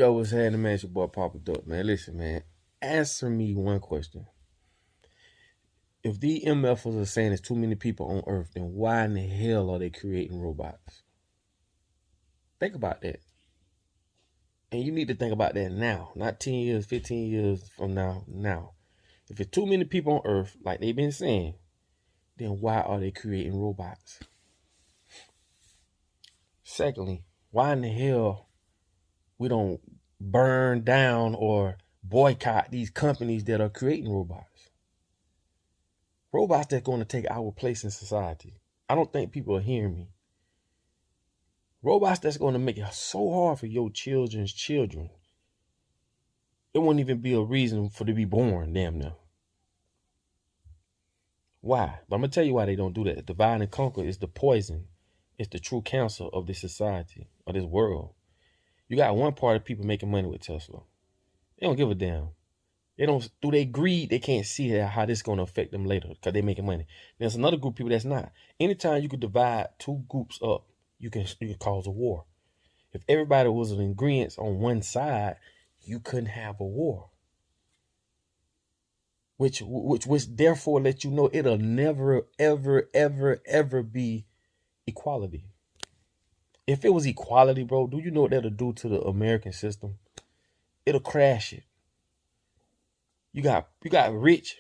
Yo, what's happening, man? It's your boy Populated, man. Listen, man. Answer me one question. If the MFers are saying there's too many people on Earth, then why in the hell are they creating robots? Think about that. And you need to think about that now, not 10 years, 15 years from now. Now, if it's too many people on Earth, like they've been saying, then why are they creating robots? Secondly, why in the hell we don't burn down or boycott these companies that are creating robots? Robots that's going to take our place in society. I don't think people are hearing me. Robots that's going to make it so hard for your children's children. It won't even be a reason for to be born, damn near. Why? But I'm going to tell you why they don't do that. Divide and conquer is the poison. It's the true cancer of this society, of this world. You got one part of people making money with Tesla. They don't give a damn. They don't, through their greed, they can't see how this is going to affect them later because they're making money. There's another group of people that's not. Anytime you could divide two groups up, you can cause a war. If everybody was an ingredients on one side, you couldn't have a war. Which therefore let you know it'll never, ever, ever, ever be equality. If it was equality, bro, do you know what that'll do to the American system? It'll crash it. You got rich,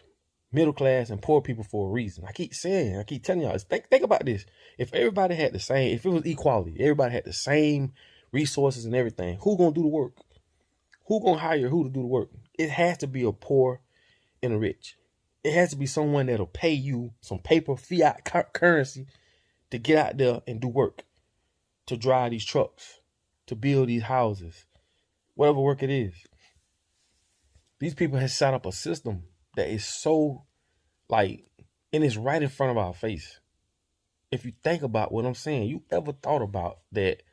middle class, and poor people for a reason. I keep telling y'all, think about this. If everybody had the same, if it was equality, everybody had the same resources and everything, who gonna do the work? Who gonna hire who to do the work? It has to be a poor and a rich. It has to be someone that'll pay you some paper, fiat currency to get out there and do work, to drive these trucks, to build these houses, whatever work it is. These people have set up a system that is so and it's right in front of our face. If you think about what I'm saying, you ever thought about that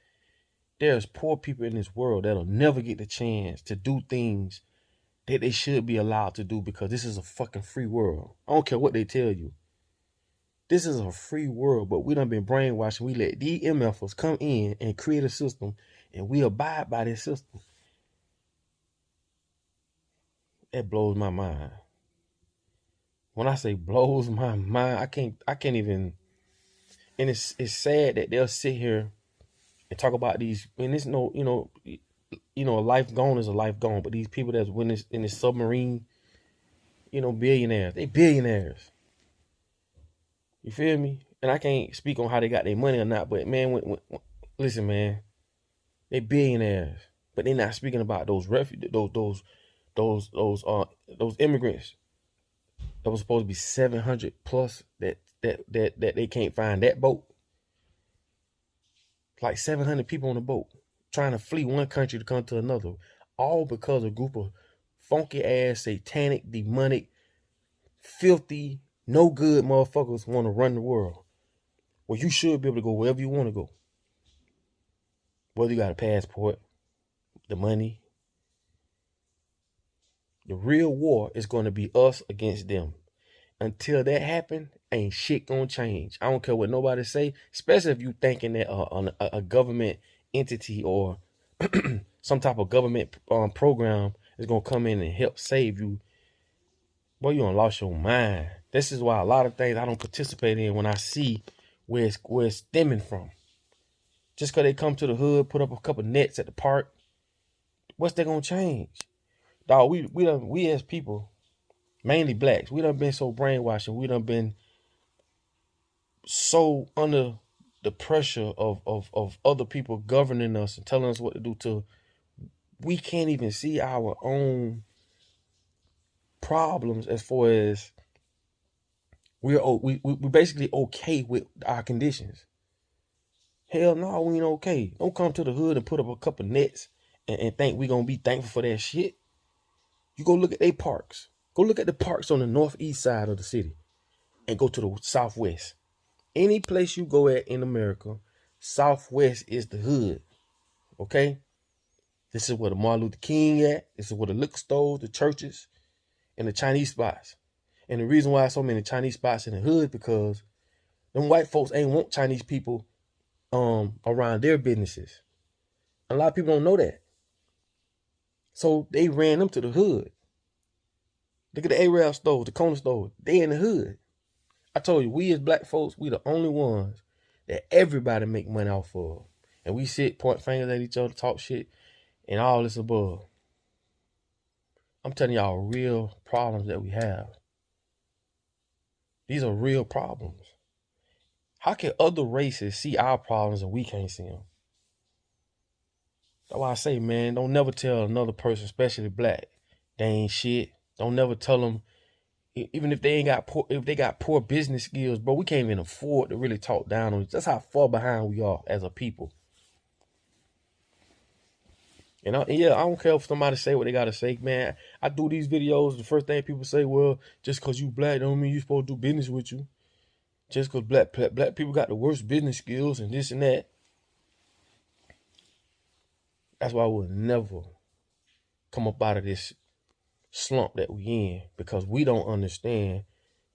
there's poor people in this world that'll never get the chance to do things that they should be allowed to do because this is a fucking free world. I don't care what they tell you. This is a free world, but we done been brainwashed. We let these MFers come in and create a system and we abide by this system. That blows my mind. When I say blows my mind, I can't even. And it's sad that they'll sit here and talk about these. And it's no, a life gone is a life gone. But these people that's in this submarine, billionaires. They billionaires. You feel me? And I can't speak on how they got their money or not. But man, listen, man, they billionaires. But they're not speaking about those refugees, those immigrants that was supposed to be 700 plus that they can't find that boat. Like 700 people on the boat trying to flee one country to come to another, all because a group of funky ass, satanic, demonic, filthy, no good motherfuckers want to run the world. Well, you should be able to go wherever you want to go. Whether you got a passport, the money. The real war is going to be us against them. Until that happen, ain't shit gonna change. I don't care what nobody say, especially if you thinking that a government entity or some type of government program is gonna come in and help save you. Boy, you done lost your mind. This is why a lot of things I don't participate in when I see where it's stemming from. Just because they come to the hood, put up a couple nets at the park, what's that gonna change? Dog, we as people, mainly blacks, we done been so brainwashed and we done been so under the pressure of other people governing us and telling us what to do to we can't even see our own problems as far as we're basically okay with our conditions. Hell no, we ain't okay. Don't come to the hood and put up a couple nets and think we gonna be thankful for that shit. You go look at their parks. Go look at the parks on the northeast side of the city and go to the southwest. Any place you go at in America, southwest is the hood. Okay? This is where the Martin Luther King at. This is where the liquor stores, the churches, and the Chinese spots. And the reason why so many Chinese spots in the hood because them white folks ain't want Chinese people around their businesses. A lot of people don't know that. So they ran them to the hood. Look at the Arab stores, the corner stores. They in the hood. I told you, we as black folks, we the only ones that everybody make money off of. And we sit, point fingers at each other, talk shit, and all this above. I'm telling y'all real problems that we have. These are real problems. How can other races see our problems and we can't see them? That's why I say, man, don't never tell another person, especially black, they ain't shit. Don't never tell them, even if they got poor business skills, bro, we can't even afford to really talk down on it. That's how far behind we are as a people. And I don't care if somebody say what they gotta say, man. I do these videos. The first thing people say, well, just cause you black don't mean you supposed to do business with you. Just cause black people got the worst business skills and this and that. That's why we'll never come up out of this slump that we in, because we don't understand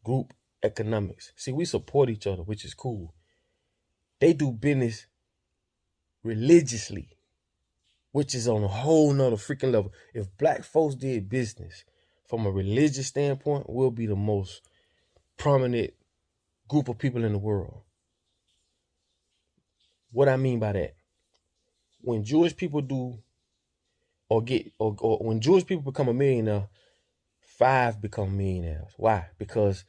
group economics. See, we support each other, which is cool. They do business religiously, which is on a whole nother freaking level. If black folks did business from a religious standpoint, we'll be the most prominent group of people in the world. What I mean by that, when Jewish people do or when Jewish people become a millionaire, 5 become millionaires. Why? Because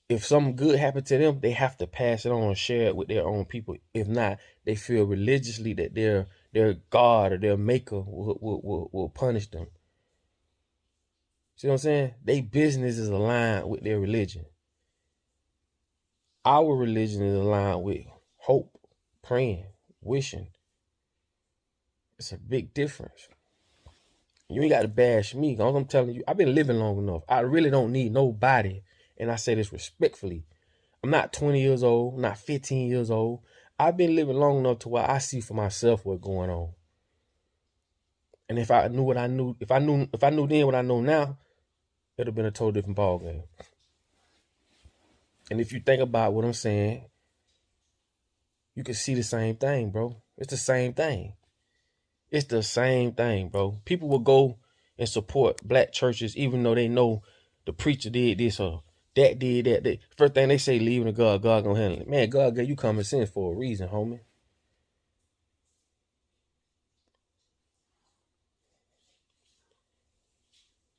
if something good happened to them, they have to pass it on and share it with their own people. If not, they feel religiously that their God or their maker will punish them. See what I'm saying? Their business is aligned with their religion. Our religion is aligned with hope, praying, wishing. It's a big difference. You ain't got to bash me. All I'm telling you, I've been living long enough. I really don't need nobody. And I say this respectfully. I'm not 20 years old. I'm not 15 years old. I've been living long enough to where I see for myself what's going on. And if I knew what I knew, if I knew then what I know now, it'd have been a total different ballgame. And if you think about what I'm saying, you can see the same thing, bro. It's the same thing. It's the same thing, bro. People will go and support black churches even though they know the preacher did this or that did that. First thing they say, leave it to God. God gonna handle it. Man, God gave you common sense for a reason, homie.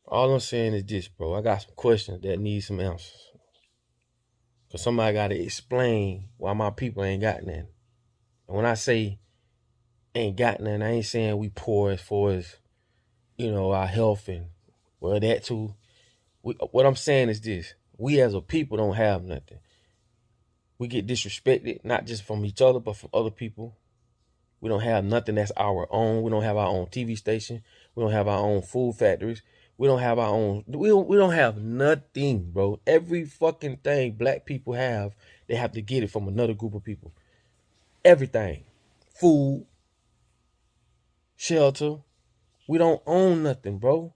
All I'm saying is this, bro. I got some questions that need some answers. Because somebody got to explain why my people ain't got nothing. And when I say ain't got nothing, I ain't saying we poor as far as, our health and, well, that too. What I'm saying is this. We as a people don't have nothing. We get disrespected, not just from each other, but from other people. We don't have nothing that's our own. We don't have our own TV station. We don't have our own food factories. We don't have our own. We don't have nothing, bro. Every fucking thing black people have, they have to get it from another group of people. Everything. Food. Shelter. We don't own nothing, bro.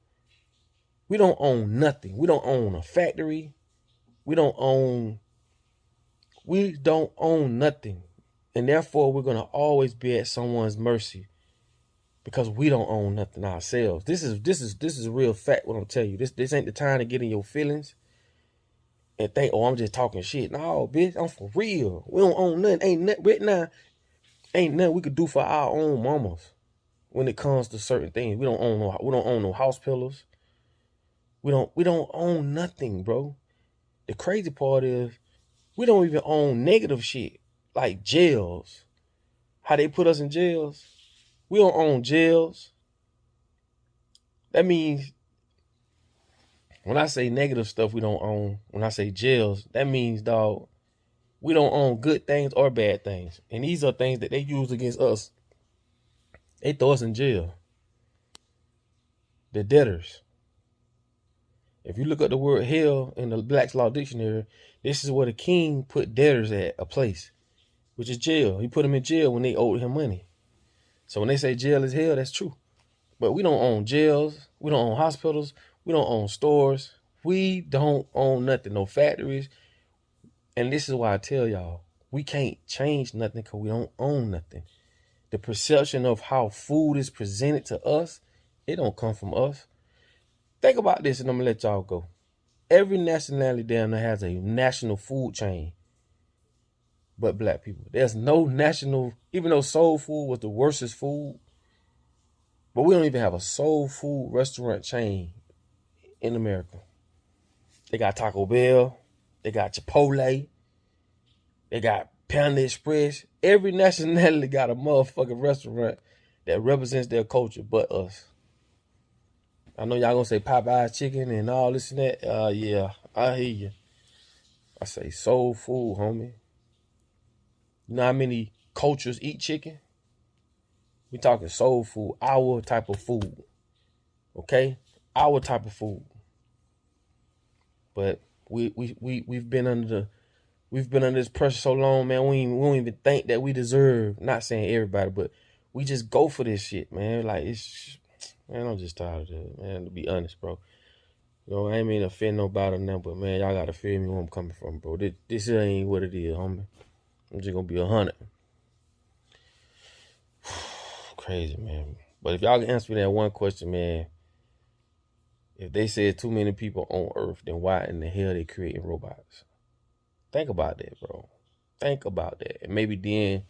We don't own nothing. We don't own a factory. We don't own nothing. And therefore, we're going to always be at someone's mercy because we don't own nothing ourselves. This is a real fact what I'm telling you. This ain't the time to get in your feelings and think, oh, I'm just talking shit. No, bitch, I'm for real. We don't own nothing. Ain't nothing we could do for our own mamas when it comes to certain things. We don't own no house pillows. We don't own nothing, bro. The crazy part is we don't even own negative shit like jails. How they put us in jails. We don't own jails. That means when I say negative stuff we don't own, when I say jails, that means, dog, we don't own good things or bad things. And these are things that they use against us. They throw us in jail. The debtors. If you look up the word hell in the Black's Law Dictionary, this is where the king put debtors at a place, which is jail. He put them in jail when they owed him money. So when they say jail is hell, that's true. But we don't own jails. We don't own hospitals. We don't own stores. We don't own nothing, no factories. And this is why I tell y'all, we can't change nothing because we don't own nothing. The perception of how food is presented to us It don't come from us. Think about this, and I'm gonna let y'all go. Every nationality down there has a national food chain, but black people. There's no national, even though soul food was the worstest food, but we don't even have a soul food restaurant chain in America. They got Taco Bell, they got Chipotle, they got Panda Express. Every nationality got a motherfucking restaurant that represents their culture but us. I know y'all gonna say Popeye's chicken and all this and that. Yeah, I hear you. I say soul food, homie. You know how many cultures eat chicken? We talking soul food, our type of food. Okay? Our type of food. But we've been under this pressure so long, man. We don't even think that we deserve. Not saying everybody, but we just go for this shit, man. Like man, I'm just tired of it, man. To be honest, bro. You know, I ain't mean to offend nobody now, but man, y'all gotta feel me where I'm coming from, bro. This ain't what it is, homie. I'm just gonna be 100. Crazy, man. But if y'all can answer me that one question, man. If they said too many people on Earth, then why in the hell they creating robots? Think about that, bro. Think about that. And maybe then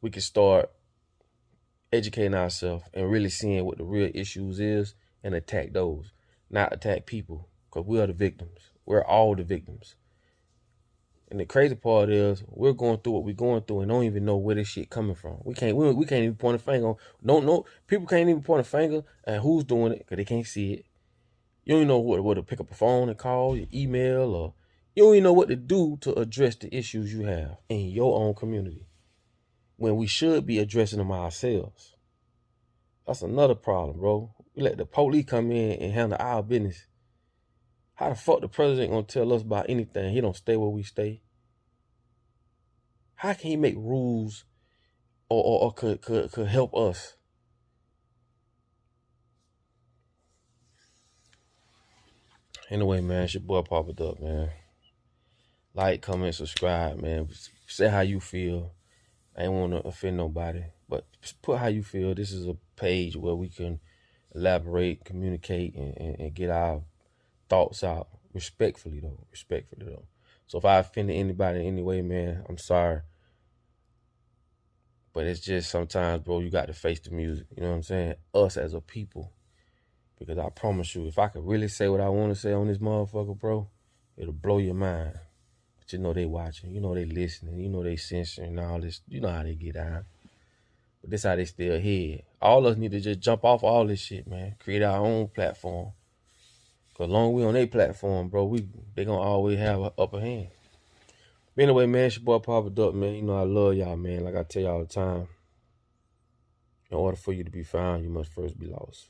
we can start educating ourselves and really seeing what the real issues is and attack those, not attack people, because we are the victims. We're all the victims. And the crazy part is we're going through what we're going through and don't even know where this shit coming from. We can't even point a finger on. No, people can't even point a finger at who's doing it because they can't see it. You don't even know what to pick up a phone and call, your email, or you don't even know what to do to address the issues you have in your own community when we should be addressing them ourselves. That's another problem, bro. We let the police come in and handle our business. How the fuck the president gonna tell us about anything? He don't stay where we stay. How can he make rules or could help us? Anyway, man, it's your boy Populated, man. Like, comment, subscribe, man. Say how you feel. I ain't want to offend nobody, but put how you feel. This is a page where we can elaborate, communicate, and get our thoughts out respectfully, though. So if I offended anybody in any way, man, I'm sorry. But it's just sometimes, bro, you got to face the music. You know what I'm saying? Us as a people. Because I promise you, if I could really say what I want to say on this motherfucker, bro, it'll blow your mind. But you know they watching. You know they listening. You know they censoring and all this. You know how they get down. But this how they still ahead. All of us need to just jump off all this shit, man. Create our own platform. Because as long as we on their platform, bro, they going to always have an upper hand. But anyway, man, it's your boy Populated, man. You know I love y'all, man. Like I tell y'all all the time. In order for you to be found, you must first be lost.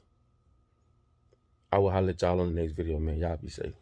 I will holler at y'all on the next video, man. Y'all be safe.